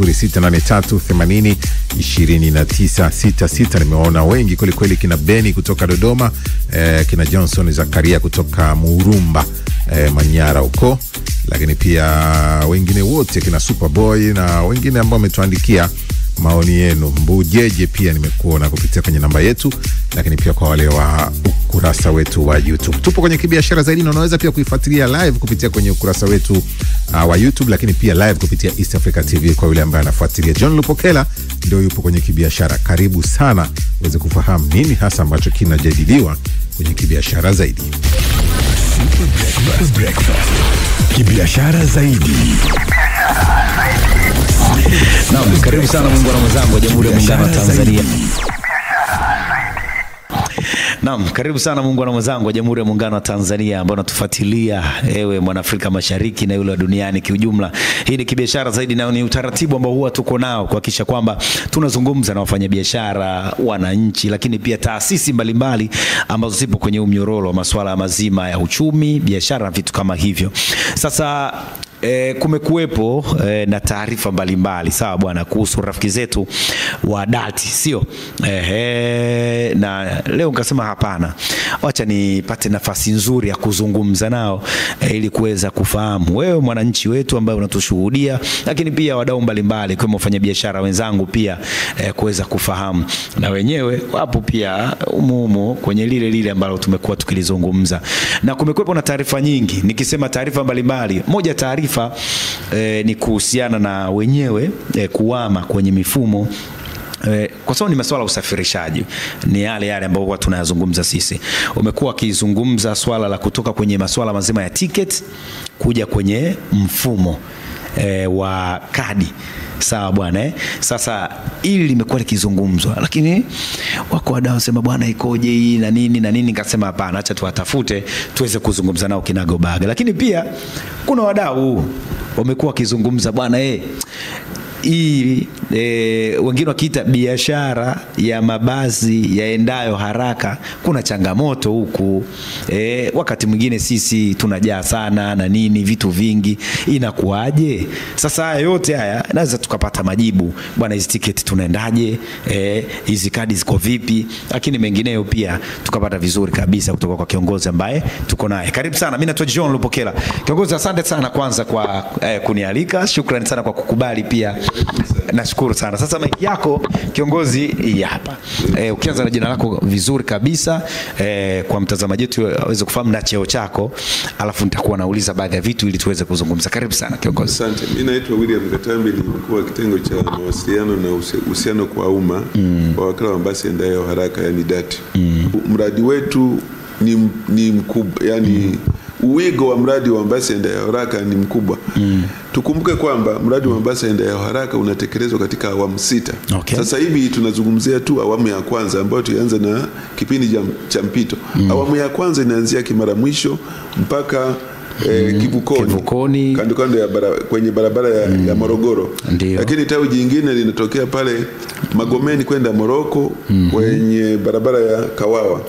0683802966. Nimeona wengi kweli kweli, kina Beni kutoka Dodoma, kina Johnson Zakaria kutoka Murumba, Manyara huko, lakini pia wengine wote kina Superboy na wengine ambao wametuandikia maoni yenu. Mbujeje pia nimekuona kupitia kwenye namba yetu, lakini pia kwa wale wa ukurasa wetu wa YouTube. Tupo kwenye Kibiashara Zaidi, na unaweza pia kuifuatilia live kupitia kwenye ukurasa wetu wa YouTube, lakini pia live kupitia East Africa TV kwa yule ambaye anafuatilia. John Lupokela ndio yupo kwenye Kibiashara. Karibu sana uweze kufahamu nini hasa ambacho kinajadiliwa kwenye Kibiashara Zaidi. Kibiashara Zaidi. Naam, karibu sana muungano mwenzangu wa Jamhuri ya Muungano wa Tanzania. Naam, karibu sana muungano mwenzangu wa Jamhuri ya Muungano wa Tanzania ambao unatufuatilia, ewe mwanaafrika Mashariki na yule wa duniani kiujumla. Hii ni Kibiashara Zaidi, na ni utaratibu ambao huwa tuko nao kuhakikisha kwamba tunazungumza na wafanyabiashara, wananchi, lakini pia taasisi mbalimbali ambazo zipo kwenye umnyororo wa masuala mazima ya uchumi, biashara na vitu kama hivyo. Sasa kumekuwepo na taarifa mbalimbali, sawa bwana, kuhusu rafiki zetu wa Dati, sio? Na leo nikasema hapana, acha nipate nafasi nzuri ya kuzungumza nao ili kuweza kufahamu wewe mwananchi wetu ambaye unatushuhudia, lakini pia wadau mbalimbali kama wafanyabiashara wenzangu pia kuweza kufahamu na wenyewe wapo pia umumo kwenye lile ambalo tumekuwa tukilizungumza. Na kumekuwepo na taarifa nyingi. Nikisema taarifa mbalimbali, moja taarifa ni kuhusiana na wenyewe kuhama kwenye mifumo, kwa sababu ni masuala ya usafirishaji, ni yale ambayo watu tunayazungumza sisi. Umekuwa kizungumza swala la kutoka kwenye masuala mazima ya ticket kuja kwenye mfumo wa kadi, sawa bwana. Sasa hili limekuwa likizungumzwa, lakini wako wadau wasema bwana ikoje hii na nini na nini. Nikasema hapana, acha tuwatafute tuweze kuzungumza nao kinagobaga. Lakini pia kuna wadau wamekuwa kizungumza bwana hii wengine wakiita biashara ya mabasi yaendayo haraka, kuna changamoto huku. Wakati mwingine sisi tunajaa sana na nini, vitu vingi, inakuaje? Sasa haya yote haya naweza tukapata majibu, bwana hizi tiketi tunaendaje, hizi kadi ziko vipi, lakini mengineyo pia tukapata vizuri kabisa kutoka kwa kiongozi ambaye tuko naye. Karibu sana, mimi naitwa John Lupokela. Kiongozi, asante sana kwanza kwa kunialika, shukrani sana kwa kukubali pia. Nashukuru sana. Sasa mic yako kiongozi hapa. Ukianza na jina lako vizuri kabisa kwa mtazamaji wetu aweze kufahamu na cheo chako, alafu nitakuwa nauliza baadhi ya vitu ili tuweze kuzungumza. Karibu sana kiongozi. Asante. Mimi naitwa William Katambi, ni mkuu wa kitengo cha mawasiliano na uhusiano kwa umma wa wakala wa mabasi yaendayo haraka, yani DART. Mradi wetu ni mkubwa, yani uwigo wa mradi wa mabasi yaendayo haraka ni mkubwa. Tukumbuke kwamba mradi wa mabasi yaendayo haraka unatekelezwa katika awamu 6. Okay. Sasa hivi tunazungumzia tu awamu ya kwanza ambayo tulianza na kipindi cha mpito. Awamu ya kwanza inaanzia Kimara Mwisho mpaka Kivukoni kando ya kwenye barabara ya Morogoro. Lakini tawi jingine linatokea pale Magomeni kwenda Moroko kwenye barabara ya Kawawa.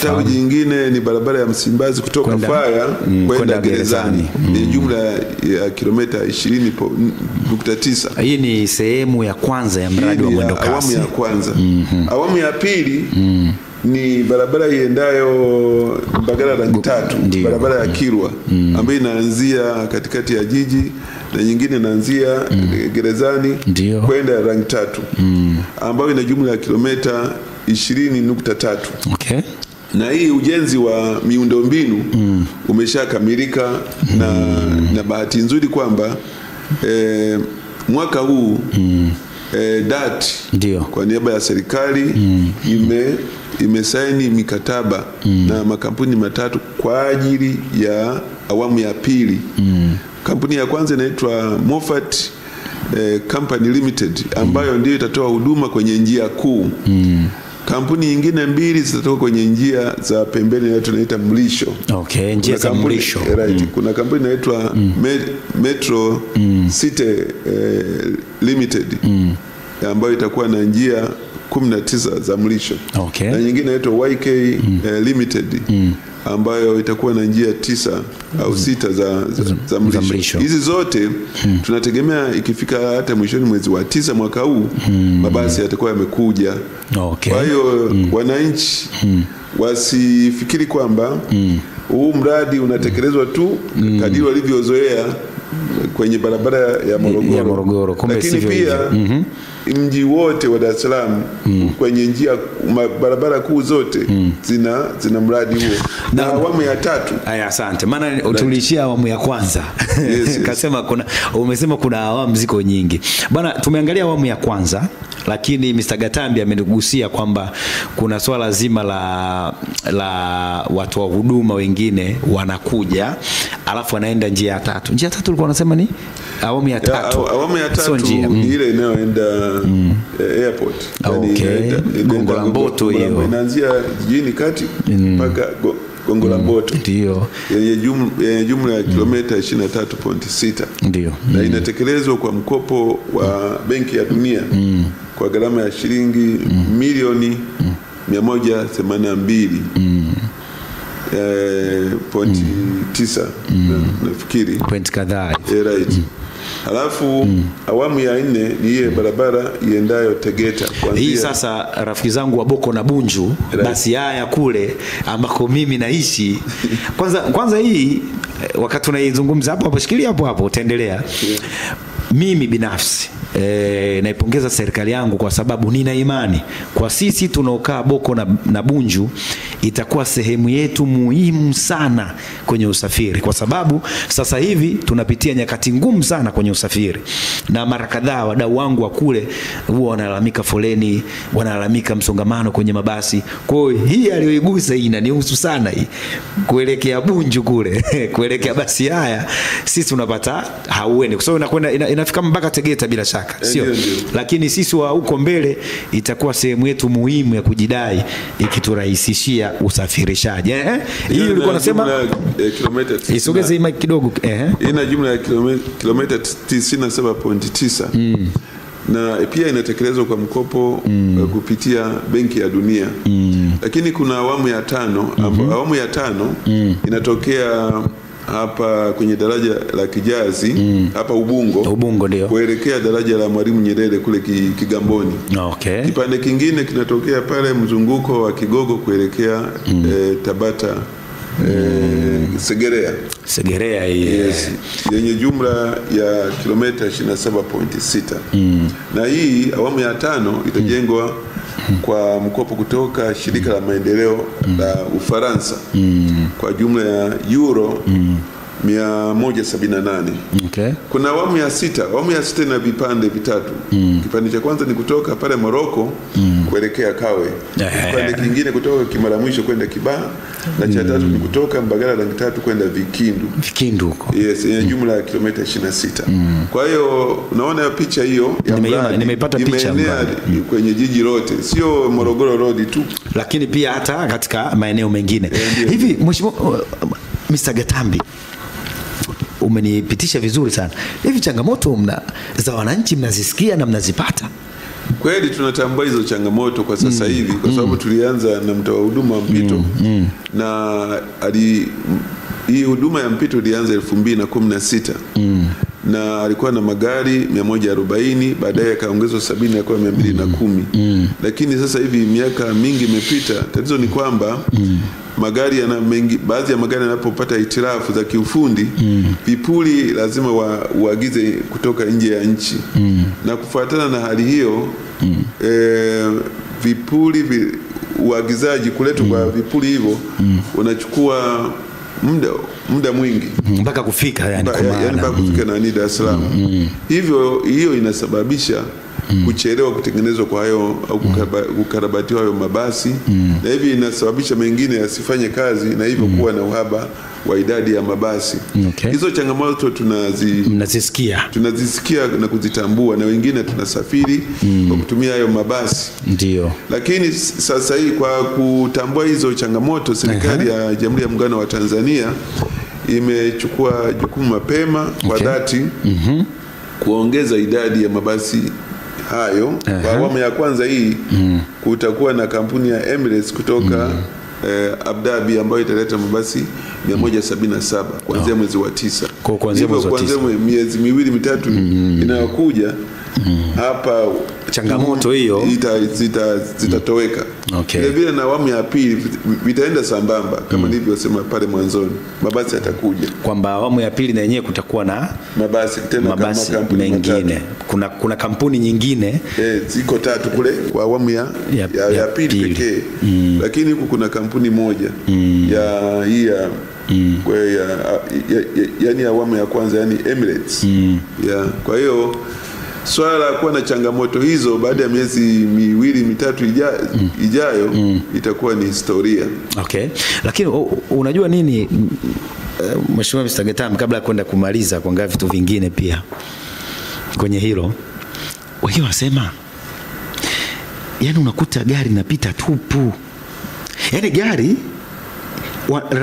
Tawi jingine ni barabara ya Msimbazi kutoka Faya kwenda Gerezani. Ni jumla ya kilomita 20.9. Hii ni sehemu ya kwanza ya mradi wa mwendo kasi. Awamu ya kwanza. Awamu ya pili ni barabara iendayo Mbagala rangi 3, barabara ya Kilwa ambayo inaanzia katikati ya jiji na nyingine inaanzia Gerezani kwenda rangi 3, ambayo ina jumla ya kilomita 20.3. Okay. Na hii ujenzi wa miundombinu umeshakamilika na bahati nzuri kwamba mwaka huu DART kwa niaba ya serikali imesaini mikataba na makampuni matatu kwa ajili ya awamu ya pili. Kampuni ya kwanza inaitwa Moffat Company Limited ambayo ndio itatoa huduma kwenye njia kuu. Kampuni nyingine mbili zitatoka kwenye njia za pembeni na tunaita mlisho. Okay, njia za mlisho. Right. Kuna kampuni inaitwa Metro City Limited ambayo itakuwa na njia 19 za mlisho. Okay. Na nyingine inaitwa YK Limited ambayo itakuwa na njia 9 au 6 za mlisho. Hizi zote tunategemea ikifika hata mwishoni mwezi wa 9 mwaka huu mabasi yatakuwa yamekuja. Okay. Kwa hiyo wananchi wasifikiri kwamba huu mradi unatekelezwa tu kadiri walivyozoea kwenye barabara ya Morogoro. Lakini pia mji wote wa Dar es Salaam kwenye njia barabara kuu zote zina mradi huo. Na awamu ya 3. Haya, asante. Maana tulishia awamu ya kwanza. Yes. Kasema umesema kuna awamu ziko nyingi. Bwana, tumeangalia awamu ya kwanza, lakini Mr. Gatambi amenigusia kwamba kuna swala zima la watu wa huduma wengine wanakuja alafu wanaenda njia ya 3. Njia ya 3 ulikuwa unasema ni awamu ya 3. Awamu ya 3 ile inayoenda airport. Okay. Gongo la Mboto hiyo. Inaanzia jijini kati mpaka Gongo la Mboto. Ndio. Yenye jumla ya kilomita 23.6. Ndio. Na inatekelezwa kwa mkopo wa Benki ya Dunia kwa gharama ya shilingi milioni 182 point 9 nafikiri. Point kadhaa. Right. Halafu awamu ya 4 ni ile barabara iendayo Tegeta. Hii sasa rafiki zangu wa Boko na Bunju, basi haya kule ambako mimi naishi. Kwanza hii wakati tunaizungumza hapo shikilia hapo utaendelea. Mimi binafsi naipongeza serikali yangu kwa sababu nina imani kwa sisi tunaokaa Boko na Bunju itakuwa sehemu yetu muhimu sana kwenye usafiri, kwa sababu sasa hivi tunapitia nyakati ngumu sana kwenye usafiri, na mara kadhaa wadau wangu wa kule huwa wanalalamika foleni, wanalalamika msongamano kwenye mabasi. Kwa hiyo hii aliyoigusa hii inanihusu sana, hii kuelekea Bunju kule kuelekea basi haya sisi tunapata haueni, kwa sababu inakwenda inafika mpaka Tegeta bila shaka, sio? Lakini sisi wa huko mbele itakuwa sehemu yetu muhimu ya kujidai ikiturahisishia usafirishaji. Hii ulikuwa unasema kilomita isogeze mic kidogo. Ina jumla ya kilomita 97.9. Na pia inatekelezwa kwa mkopo kupitia Benki ya Dunia. Lakini kuna awamu ya 5 awamu ya 5 inatokea hapa kwenye daraja la Kijazi hapa Ubungo ndio kuelekea daraja la Mwalimu Nyerere kule Kigamboni. Okay. Kipande kingine kinatokea pale mzunguko wa Kigogo kuelekea Tabata Segerea hii. Yes. Yenye jumla ya kilomita 27.6. Na hii awamu ya 5 itajengwa kwa mkopo kutoka shirika la maendeleo la Ufaransa kwa jumla ya euro 178. Okay. Kuna awamu ya 6. Awamu ya 6 na vipande vitatu. Kipande cha kwanza ni kutoka pale Moroko kuelekea Kawe. Kipande kingine kutoka Kimara Mwisho kwenda Kibaha, na cha tatu ni kutoka Mbagala Rangi Tatu kwenda Vikindu huko. Yes, yenye jumla ya kilomita 26. Kwa hiyo unaona picha hiyo ya nimeipata picha kwenye jiji lote, sio Morogoro Road tu, lakini pia hata katika maeneo mengine. Hivi Mheshimiwa Mr. Gatambi, umenipitisha vizuri sana. Hivi changamoto za wananchi mnazisikia na mnazipata? Kweli tunatambua hizo changamoto kwa sasa hivi, kwa sababu tulianza na mtoa huduma wa mpito na hii huduma ya mpito ilianza 2016. Na alikuwa na magari 140, baadaye akaongezwa 70 yakawa 210. Lakini sasa hivi miaka mingi imepita, tatizo ni kwamba magari yana mengi, baadhi ya magari yanapopata hitilafu za kiufundi vipuli lazima uagize kutoka nje ya nchi. Na kufuatana na hali hiyo vipuli uagizaji kuletwa kwa vipuli hivyo unachukua muda mwingi mpaka kufika, yani mpaka kufika na Dar es Salaam. Hivyo hiyo inasababisha kuchelewa kutengenezwa kwa hayo au kukarabatiwa hayo mabasi, na hivi inasababisha mengine yasifanye kazi, na hivyo kuwa na uhaba wa idadi ya mabasi. Hizo changamoto tunazisikia na kuzitambua, na wengine tunasafiri kwa kutumia hayo mabasi. Ndio. Lakini sasa hii kwa kutambua hizo changamoto, serikali ya Jamhuri ya Muungano wa Tanzania imechukua jukumu mapema kwa dhati kuongeza idadi ya mabasi hayo kwa awamu ya kwanza hii kutakuwa na kampuni ya Emirates kutoka Abu Dhabi ambayo italeta mabasi 177 kuanzia mwezi wa 9. Kwa kuanzia miezi miwili mitatu inayokuja hapa changamoto hiyo zitatoweka. Vile vile na awamu ya pili vitaenda sambamba kama nilivyosema pale mwanzoni, mabasi yatakuja kwamba awamu ya pili na yenyewe kutakuwa na mabasi tena mabasi kama kampuni mengine. Kuna kampuni nyingine ziko 3 kule kwa awamu ya pili pekee, lakini huku kuna kampuni moja ya hii yani awamu ya kwanza, yani Emirates. Kwa hiyo swala la kuwa na changamoto hizo baada ya miezi miwili mitatu ijayo itakuwa ni historia. Lakini unajua nini Mheshimiwa Mr. Gatambi, kabla ya kwenda kumaliza kuangalia vitu vingine pia kwenye hilo, wao wanasema yani unakuta gari linapita tupu. Yani gari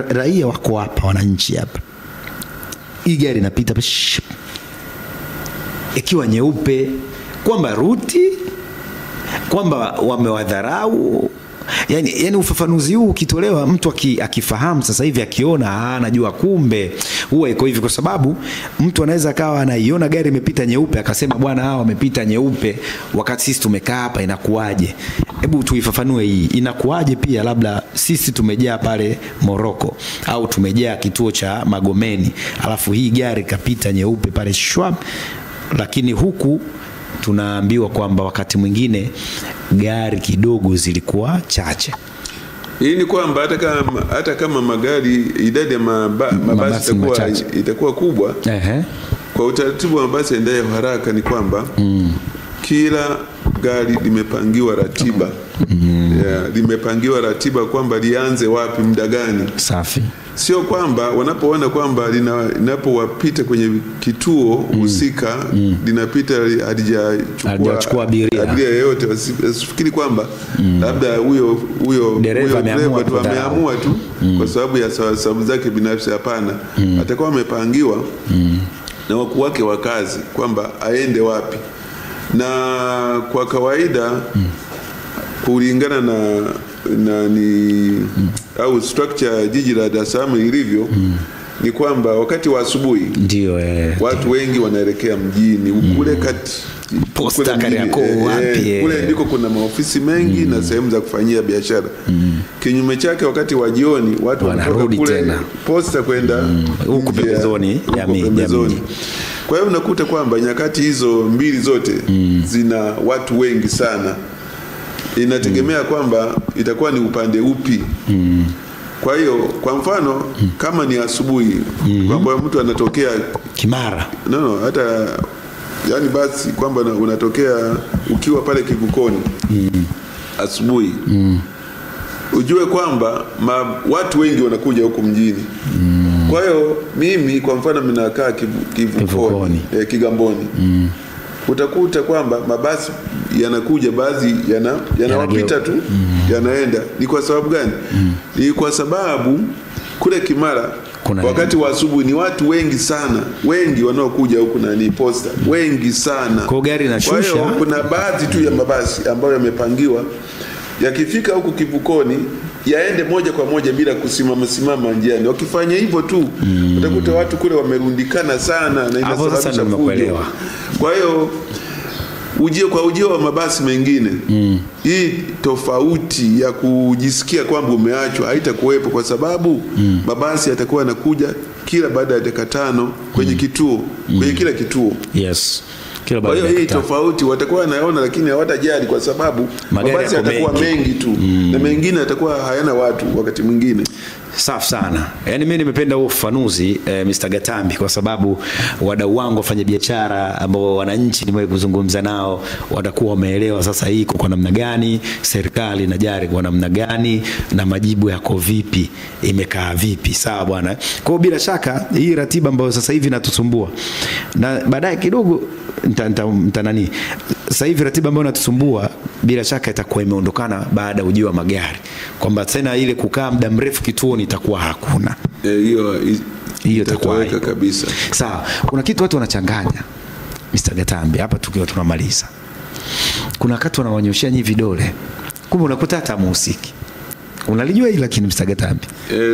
raia wako hapa, wananchi hapa, hii gari inapita ikiwa nyeupe, kwamba ruti, kwamba wamewadharau. Yani ufafanuzi huu ukitolewa, mtu akifahamu sasa hivi, akiona anajua kumbe huwa iko hivi, kwa sababu mtu anaweza kawa anaiona gari imepita nyeupe akasema bwana hao wamepita nyeupe wakati sisi tumekaa hapa, inakuaje? Hebu tuifafanue hii inakuaje. Pia labda sisi tumejaa pale Morocco au tumejaa kituo cha Magomeni, alafu hii gari kapita nyeupe pale shwab, lakini huku tunaambiwa kwamba wakati mwingine gari kidogo zilikuwa chache. Hii ni kwamba hata kama magari, idadi ya mabasi itakuwa kubwa, kwa utaratibu wa mabasi yaendayo haraka ni kwamba kila gari limepangiwa ratiba. Limepangiwa ratiba kwamba lianze wapi, muda gani. Safi. Sio kwamba wanapoona kwamba linapowapita kwenye kituo husika linapita halijachukua abiria yote, wasifikiri kwamba labda huyo dereva ameamua tu kwa sababu ya sababu zake binafsi. Hapana, atakuwa amepangiwa na wakuu wake wa kazi kwamba aende wapi. Na kwa kawaida kulingana au structure jiji la Dar es Salaam ilivyo, ni kwamba wakati wa asubuhi ndio watu wengi wanaelekea mjini kule kati Posta Kariakoo wapi, kule ndiko kuna maofisi mengi na sehemu za kufanyia biashara. Kinyume chake wakati wa jioni watu wanarudi tena Posta kwenda huko pembezoni ya miji. Kwa hiyo unakuta kwamba nyakati hizo mbili zote zina watu wengi sana. Inategemea kwamba itakuwa ni upande upi. Kwa hiyo kwa mfano kama ni asubuhi, kwamba mtu anatokea Kimara, hata yani basi kwamba unatokea ukiwa pale Kivukoni asubuhi, ujue kwamba watu wengi wanakuja huko mjini. Kwa hiyo mimi kwa mfano ninakaa Kivukoni, Kigamboni, utakuta kwamba mabasi yanakuja, baadhi yanawapita tu yanaenda. Ni kwa sababu gani? Ni kwa sababu kule Kimara wakati wa asubuhi ni watu wengi sana, wengi wanaokuja huku ni Posta, wengi sana. Kwa gari inashusha. Kwa hiyo kuna baadhi tu ya mabasi ambayo yamepangiwa yakifika huku Kivukoni yaende moja kwa moja bila kusimama njiani. Wakifanya hivyo tu utakuta watu kule wamerundikana sana na inasababisha fujo. Kwa hiyo ujio wa mabasi mengine hii tofauti ya kujisikia kwamba umeachwa haitakuwepo, kwa sababu mabasi yatakuwa yanakuja kila baada ya dakika 5 kwenye kituo, kwenye kila kituo. Kwa hiyo hii tofauti watakuwa wanaona, lakini hawatajali kwa sababu mabasi yatakuwa mengi tu na mengine yatakuwa hayana watu wakati mwingine. Safi sana. Yaani mimi nimependa huo ufafanuzi Mr. Gatambi, kwa sababu wadau wangu wafanya biashara ambao wananchi nimewahi kuzungumza nao watakuwa wameelewa sasa hii kwa namna gani, serikali inajari kwa namna gani, na majibu yako vipi, imekaa vipi. Sawa bwana. Kwa hiyo bila shaka hii ratiba ambayo sasa hivi inatusumbua, na baadaye kidogo nani sasa hivi ratiba ambayo inatusumbua bila shaka itakuwa imeondokana baada ya ujio wa magari, kwamba tena ile kukaa muda mrefu kituoni itakuwa hakuna. Hiyo itakuwa kabisa. Sawa. Kuna kitu watu wanachanganya Mr. Gatambi hapa tukiwa tunamaliza. kuna wakati wanawanyoshia nyinyi vidole, kumbe unakuta hata muhusiki. Unalijua hili lakini Mr. Gatambi?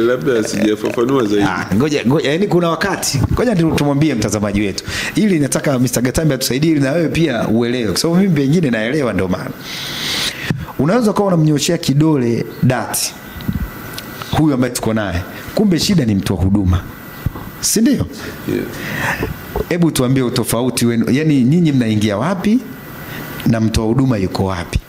Labda sijafafanua zaidi. Ngoja yani kuna wakati. Ngoja tumwambie mtazamaji wetu. Ili nataka Mr. Gatambi atusaidie ili na wewe pia uelewe. Kwa sababu mimi pengine naelewa ndio maana. Unaweza kuwa unamnyoshia kidole dati huyu ambaye tuko naye. Kumbe shida ni mtu wa huduma. Si ndio? Hebu tuambie utofauti wenu. Yaani nyinyi mnaingia wapi na mtu wa huduma yuko wapi?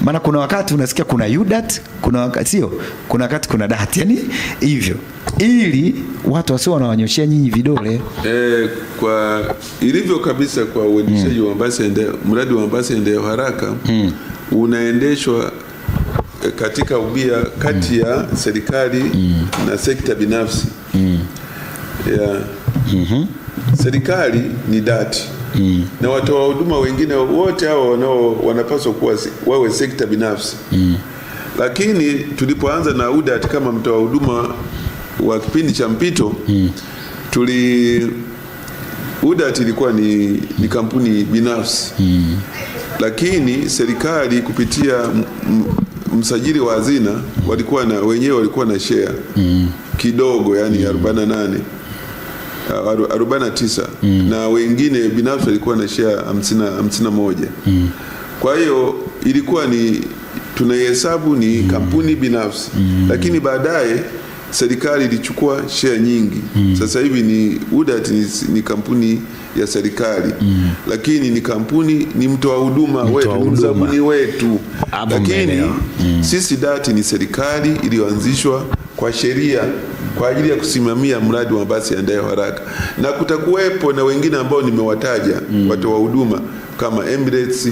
Maana kuna wakati unasikia kuna UDAT, kuna wakati sio, kuna wakati kuna DAT, yani hivyo. Ili watu wasio wanawanyoshia nyinyi vidole. Kwa ilivyo kabisa kwa uendeshaji wa mabasi mradi wa mabasi yaendayo haraka unaendeshwa katika ubia kati ya serikali na sekta binafsi. Serikali ni DAT. Na watoa huduma wengine wote hao wanapaswa kuwa wawe sekta binafsi. Lakini tulipoanza na UDAT kama mtoa huduma wa kipindi cha mpito, UDAT ilikuwa ni kampuni binafsi. Lakini serikali kupitia msajili wa hazina wenyewe walikuwa na share kidogo, yani 49 na wengine binafsi walikuwa na share 51. Kwa hiyo ilikuwa tunaihesabu ni kampuni binafsi. Lakini baadaye serikali ilichukua share nyingi. Sasa hivi UDAT ni kampuni ya serikali. Lakini ni kampuni, ni mtoa huduma wetu, mzabuni wetu. Lakini sisi DAT ni serikali iliyoanzishwa kwa sheria kwa ajili ya kusimamia mradi wa mabasi yaendayo haraka. Na kutakuwepo na wengine ambao nimewataja, watu wa huduma kama Emirates,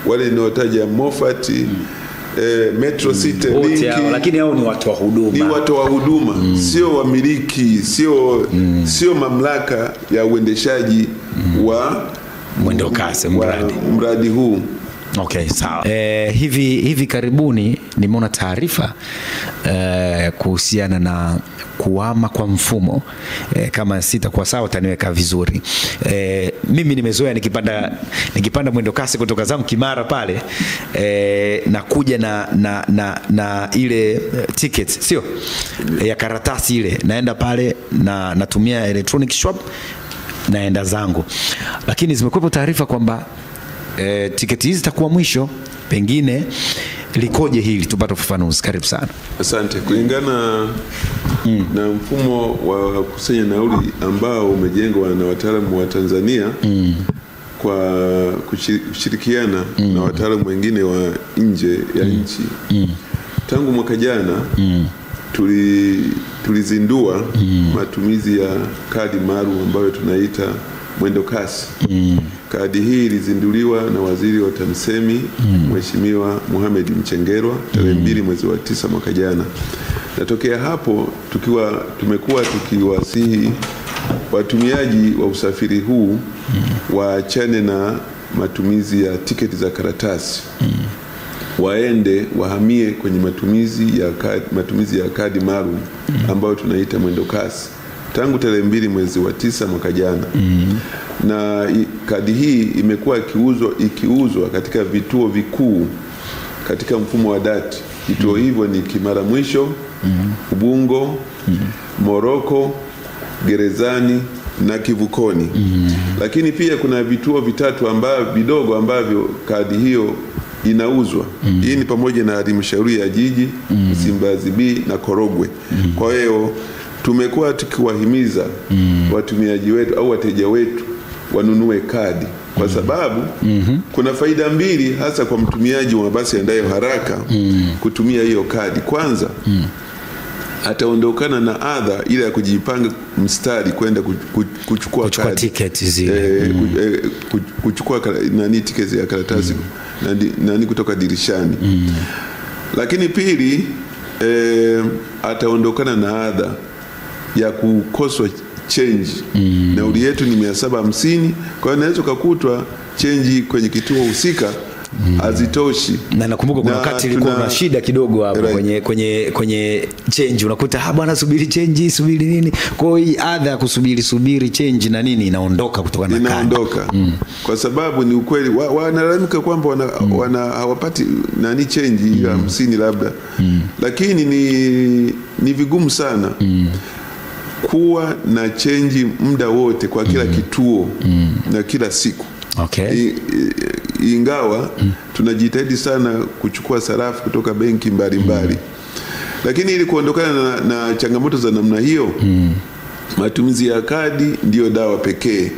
wale ninaotaja Moffat, Metro City Link, lakini hao ni watu wa huduma. Ni watu wa huduma, sio wamiliki, sio mamlaka ya uendeshaji wa mwendokasi mradi huu. Okay, sawa. Hivi karibuni nimeona taarifa kuhusiana na kuhama kwa mfumo. Kama sitakuwa sawa utaniweka vizuri. Mimi nimezoea nikipanda mwendo kasi kutoka zangu Kimara pale, na kuja na ile ticket, sio ya karatasi ile, naenda pale na natumia electronic shop naenda zangu. Lakini zimekuwa taarifa kwamba tiketi hizi zitakuwa mwisho. Pengine likoje hili, tupate ufafanuzi. Karibu sana. Asante. Kulingana na mfumo wa kusanya nauli ambao umejengwa na wataalamu wa Tanzania kwa kushirikiana na wataalamu wengine wa nje ya nchi, tangu mwaka jana tulizindua matumizi ya kadi maalum ambayo tunaita mwendo kasi. Kadi hii ilizinduliwa na Waziri wa TAMISEMI Mheshimiwa Mohamed Mchengerwa tarehe 2 mwezi wa 9 mwaka jana. Natokea hapo tumekuwa tukiwasihi watumiaji wa usafiri huu waachane na matumizi ya tiketi za karatasi. Wahamie kwenye matumizi ya kadi maalum ambayo tunaita mwendo kasi. Tangu tarehe 2 mwezi wa 9 mwaka jana. Na kadi hii imekuwa ikiuzwa katika vituo vikuu katika mfumo wa DAT. Vituo hivyo ni Kimara Mwisho, Ubungo, Moroko, Gerezani na Kivukoni. Lakini pia kuna vituo vitatu vidogo ambavyo kadi hiyo inauzwa. Hii ni pamoja na halmashauri ya jiji, Msimbazi B na Korogwe. Kwa hiyo tumekuwa tukiwahimiza watumiaji wetu au wateja wetu wanunue kadi kwa sababu kuna faida mbili hasa kwa mtumiaji wa mabasi yaendayo haraka kutumia hiyo kadi. Kwanza, ataondokana na adha ile ya kujipanga mstari kwenda kuchukua tiketi zile, kuchukua tiketi ya karatasi kutoka dirishani. Lakini pili, ataondokana na adha ya kukoswa change. Nauli yetu ni 750, kwa hiyo naweza kukutwa change kwenye kituo husika hazitoshi. Na nakumbuka kuna wakati ilikuwa na shida kidogo hapo kwenye change, unakuta bwana subiri change, subiri nini. Kwa hiyo hii adha ya kusubiri change na nini inaondoka kutokana na inaondoka. Kwa sababu ni ukweli wanalalamika kwamba hawapati nani change ya 50 labda. Lakini ni vigumu sana kuwa na change muda wote kwa kila kituo na kila siku. Okay. Ingawa tunajitahidi sana kuchukua sarafu kutoka benki mbalimbali. Lakini ili kuondokana na changamoto za namna hiyo, matumizi ya kadi ndio dawa pekee.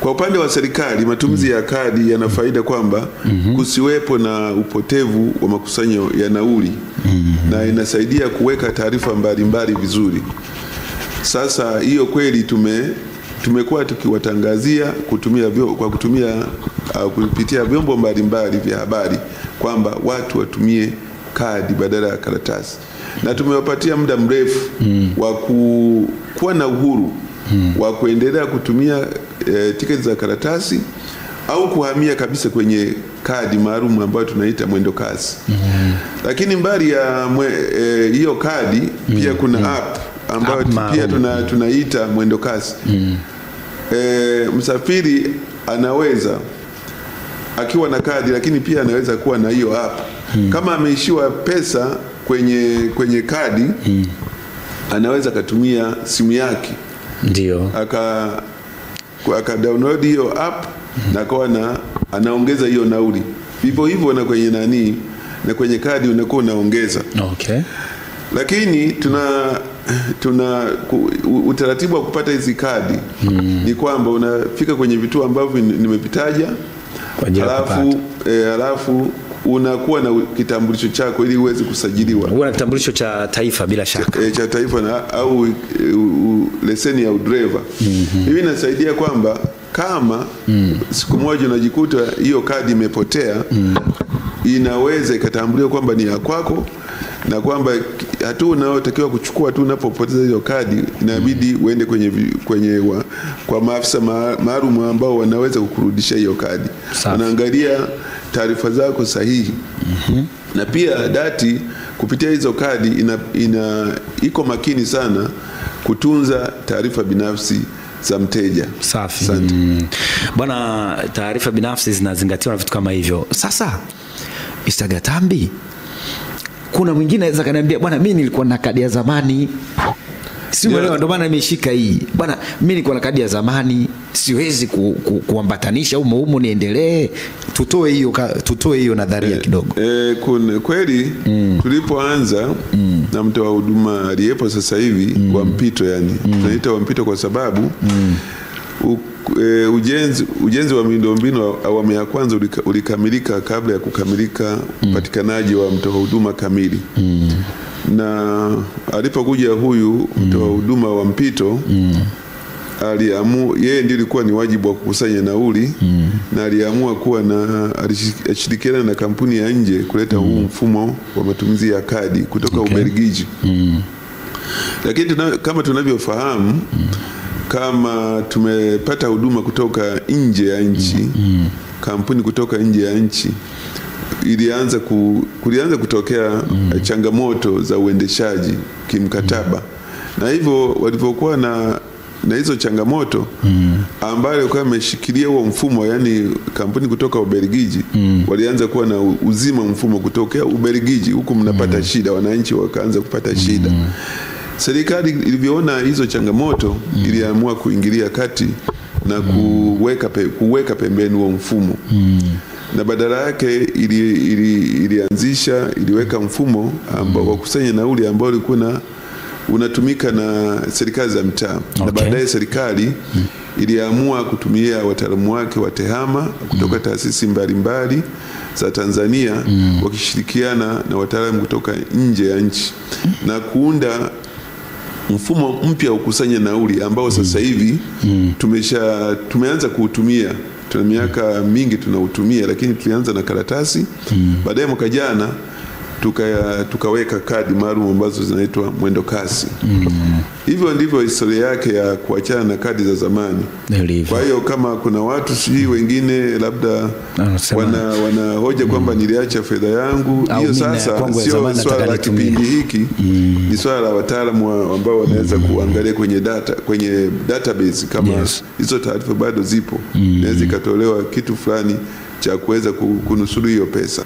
Kwa upande wa serikali, matumizi ya kadi yana faida kwamba kusiwepo na upotevu wa makusanyo ya nauli, na inasaidia kuweka taarifa mbalimbali vizuri. Sasa hiyo kweli tumekuwa tukiwatangazia kupitia vyombo mbalimbali vya habari kwamba watu watumie kadi badala ya karatasi, na tumewapatia muda mrefu wa kuwa na uhuru wa kuendelea kutumia tiketi za karatasi au kuhamia kabisa kwenye kadi maalum ambayo tunaita mwendo kasi. Lakini mbali ya hiyo kadi pia kuna app ambayo pia tunaita mwendo kasi. Msafiri anaweza akiwa na kadi, lakini pia anaweza kuwa na hiyo app. Kama ameishiwa pesa kwenye kadi, anaweza kutumia simu yake, ndio aka download hiyo app na akawa anaongeza hiyo nauli. Vivyo hivyo na kwenye kadi unakuwa unaongeza. Okay. Lakini tuna utaratibu wa kupata hizi kadi ni kwamba unafika kwenye vituo ambavyo nimevitaja, alafu unakuwa na kitambulisho chako ili uweze kusajiliwa. Una kitambulisho cha taifa bila shaka. Cha taifa au leseni ya udreva. Hivi inasaidia kwamba kama siku moja unajikuta hiyo kadi imepotea, inaweza ikatambuliwa kwamba ni ya kwako, na kwamba hatua unayotakiwa kuchukua tu unapopoteza hiyo kadi inabidi uende kwa maafisa maalum ambao wanaweza kukurudisha hiyo kadi. Wanaangalia taarifa zako sahihi. Na pia dati kupitia hizo kadi iko makini sana kutunza taarifa binafsi za mteja. Safi. Bwana, taarifa binafsi zinazingatiwa na vitu kama hivyo. Sasa Mr. Gatambi, kuna mwingine anaweza kaniambia bwana, mimi nilikuwa na kadi ya zamani, ndio maana nimeshika hii. Bwana, mimi nilikuwa na kadi ya zamani, siwezi kuambatanisha humo niendelee. Tutoe hiyo nadharia kidogo. Kuna kweli tulipoanza na mtoa huduma aliyepo sasa hivi wa mpito, tunaita wa mpito kwa sababu ujenzi wa miundombinu awamu ya kwanza ulikamilika kabla ya kukamilika upatikanaji wa mtoa huduma kamili. Na alipokuja huyu mtoa huduma wa mpito, aliamua yeye ndiye ilikuwa ni wajibu wa kukusanya nauli, na aliamua alishirikiana na kampuni ya nje kuleta huu mfumo wa matumizi ya kadi kutoka Ubelgiji. Lakini kama tunavyofahamu, kama tumepata huduma kutoka nje ya nchi, kampuni kutoka nje ya nchi, kulianza kutokea changamoto za uendeshaji kimkataba. Na hivyo walivyokuwa na hizo changamoto ambayo kwa ameshikilia huo mfumo, yani kampuni kutoka Ubelgiji walianza kuwa na uzima mfumo kutokea Ubelgiji, huku mnapata shida, wananchi wakaanza kupata shida. Serikali ilivyoona hizo changamoto iliamua kuingilia kati na kuweka pembeni huo mfumo. Na badala yake iliweka mfumo ambao wakusanya nauli ambao ulikuwa unatumika na serikali za mtaa. Na baadaye serikali iliamua kutumia wataalamu wake wa TEHAMA kutoka taasisi mbalimbali za Tanzania, wakishirikiana na wataalamu kutoka nje ya nchi, na kuunda mfumo mpya wa kukusanya nauli ambao sasa hivi tumeanza kuutumia. Tuna miaka mingi tunautumia, lakini tulianza na karatasi. Baadaye mwaka jana tukaweka kadi maalum ambazo zinaitwa mwendo kasi. Hivyo ndivyo historia yake ya kuachana na kadi za zamani. Kwa hiyo kama kuna watu sijui wengine labda wanahoja kwamba niliacha fedha yangu, hiyo sasa sio swala la kipindi hiki, ni swala la wataalamu ambao wanaweza kuangalia kwenye database kama hizo taarifa bado zipo, naweza ikatolewa kitu fulani cha kuweza kunusuru hiyo pesa.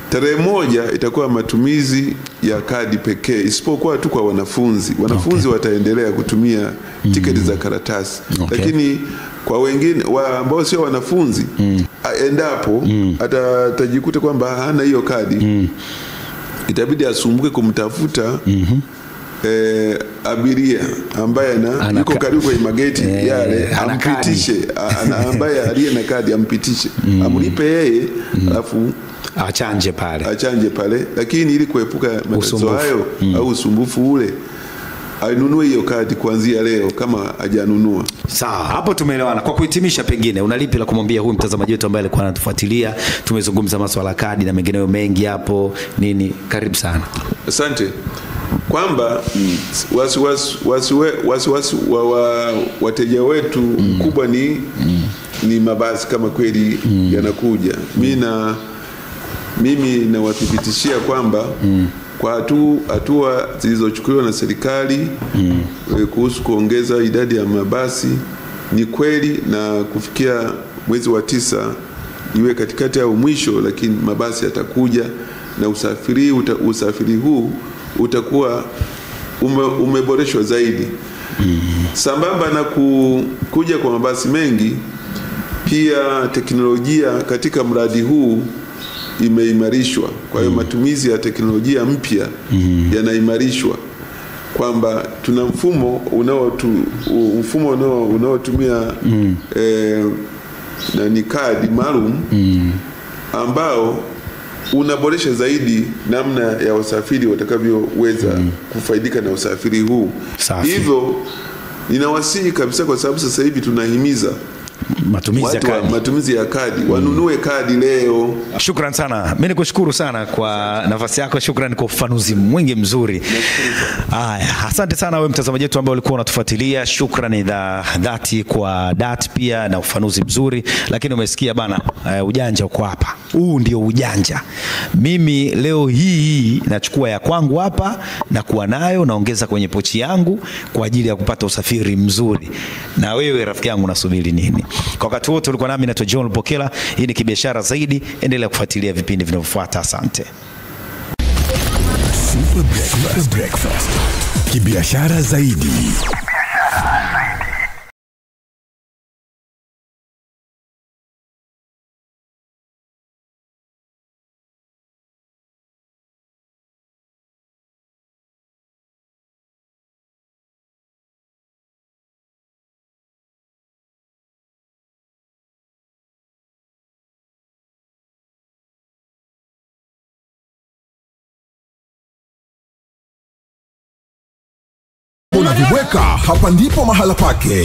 Tarehe 1 itakuwa matumizi ya kadi pekee, isipokuwa tu kwa wanafunzi. Wanafunzi wataendelea kutumia tiketi za karatasi. Lakini kwa wengine ambao sio wanafunzi, endapo atajikuta kwamba hana hiyo kadi, itabidi asumbuke kumtafuta abiria ambaye yuko karibu kwenye mageti yale, ampitishe, ambaye aliye na kadi ampitishe, amlipe yeye, alafu achanje pale. Lakini ili kuepuka matatizo hayo au usumbufu ule, ainunue hiyo kadi kuanzia leo kama hajanunua. Sawa, hapo tumeelewana. Kwa kuhitimisha, pengine unalipi la kumwambia huyu mtazamaji wetu ambaye alikuwa anatufuatilia? Tumezungumza masuala ya kadi na mengineyo mengi hapo nini. Karibu sana. Asante. Kwamba wateja wetu mkubwa ni mabasi kama kweli yanakuja. Mimi nawathibitishia kwamba kwa hatua zilizochukuliwa na serikali kuhusu kuongeza idadi ya mabasi ni kweli, na kufikia mwezi wa 9 iwe katikati au mwisho, lakini mabasi yatakuja na usafiri huu utakuwa umeboreshwa zaidi. Sambamba na kuja kwa mabasi mengi, pia teknolojia katika mradi huu imeimarishwa. Kwa hiyo matumizi ya teknolojia mpya yanaimarishwa, kwamba tuna mfumo unaotumia ni kadi maalum ambao unaboresha zaidi namna ya wasafiri watakavyoweza kufaidika na usafiri huu. Hivyo ninawasihi kabisa, kwa sababu sasa hivi tunahimiza matumizi ya kadi, wanunue kadi leo. Shukrani sana. Mimi nikushukuru sana kwa nafasi yako. Shukrani kwa ufafanuzi mwingi mzuri. Haya, asante sana wewe mtazamaji wetu ambaye ulikuwa unatufuatilia. Shukrani dhati kwa DART pia na ufafanuzi mzuri. Lakini umesikia bana, ujanja uko hapa. Huu ndio ujanja. Mimi leo hii nachukua ya kwangu hapa na kuwa nayo, naongeza kwenye pochi yangu kwa ajili ya kupata usafiri mzuri. Na wewe rafiki yangu unasubiri nini? Kwa wakati wote ulikuwa nami na John Lupokela. Hii ni Kibiashara Zaidi. Endelea kufuatilia vipindi vinavyofuata. Asante. Super Breakfast. Kibiashara Zaidi. Unaviweka hapa ndipo mahala pake.